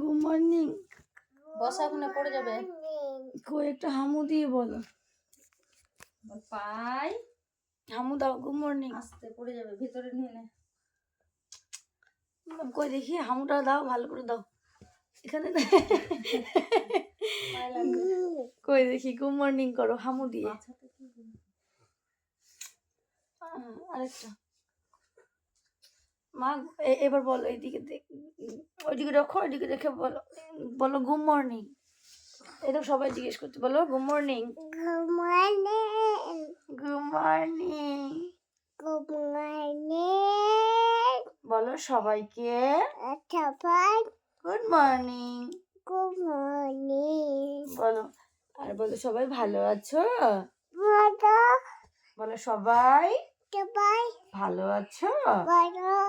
Good morning. বসা ওখানে পড়ে যাবে। কই একটা হামু দিয়ে বলো। পাই হামু দাও। Good morning. আস্তে পড়ে যাবে, ভিতরে নিয়ে নে। কই দেখি হামুটা দাও, ভালো করে দাও। এখানে কই দেখি গুড মর্নিং করো হামু দিয়ে। আরেকটা মা এবার বলো, এইদিকে ওইদিকে রাখো, ওইদিকে রেখে বলো, বলো গুড মর্নিং। এটা সবাই জিজ্ঞেস করছে, বলো good morning. Good morning. Good morning. Good morning. বলো সবাইকে Tapan. Good morning Good morning. বলো। আর বলো সবাই ভালো আছো। Mother. বলো সবাই Tapan. ভালো আছো। Mother.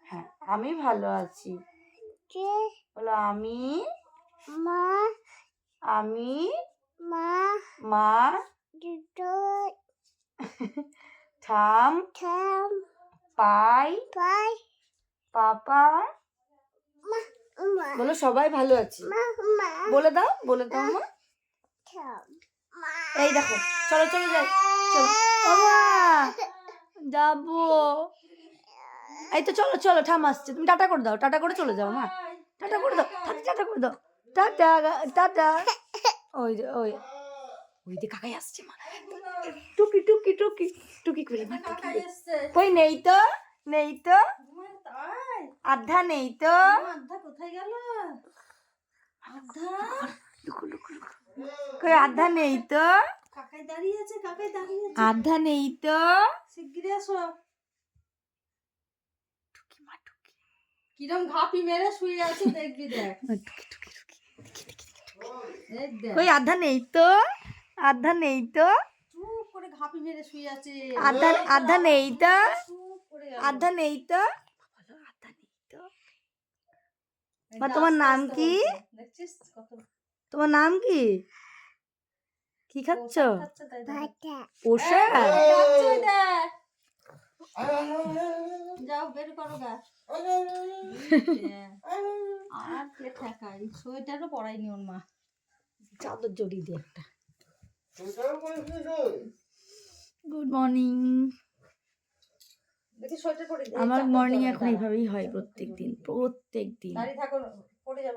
হ্যাঁ আমি ভালো আছি। Yes. বলো আমি Ma. আমি Ma. মা Dudu. ঠাম Tam. পাই Pai. পাপা। Ma. বলো সবাই ভালো আছি। Ma. বলে দাও, বলে দাও মা। Tam. এই দেখো, চলো চলো যাই, চলো। ও মা যাবো। এই তো চলো চলো, ঠাম আসছে, তুমি টাটা করে দাও, টাটা করে চলে যাও মা। টাটা করে দাও, টাটা করে দাও, টাটা টাটা। ওই যে ওই ওই যে কাকাই আসছে মা। টুকি টুকি টুকি টুকি করে মা, টুকি করে। কই নেই তো, নেই তো, আধা নেই তো। আধা কোথায় গেল? আধা কই আধা নেই তো, কাকাই দাঁড়িয়ে আছে, কাকাই দাঁড়িয়ে আছে। আধা নেই তো। শিগগিরই আসো। টুকি মা টুকি। কিরম ঘাপি মেরে শুয়ে আছে দেখবি, দেখ। টুকি টুকি টুকি। দেখ দেখ, কই আধা নেই তো, আধা নেই তো, চুপ করে ঘাপি মেরে শুয়ে আছে। আধা আধা নেই তো, চুপ করে গেল। আধা নেই তো। বলো আধা নেই তো। বা আস্তে তোমার নাম আস্তে কি? বলছে। দেখছিস কত তোমার নাম কি? কি খাচ্ছ? খাচ্ছে তাই দেখ। Pata. পোষা। খাচ্ছে দেখ। যাও বের করো গা। আর কে ঠেকাই, সোয়েটারও পরাইনি ওর মা। চাদর জড়িয়ে দিয়ে একটা। Good morning. দেখি সোয়েটার পরে দে। আমার মর্নিং এখন এইভাবেই হয় প্রত্যেক দিন, প্রত্যেক দিন। দাঁড়িয়ে থাকো, পড়ে যাবে।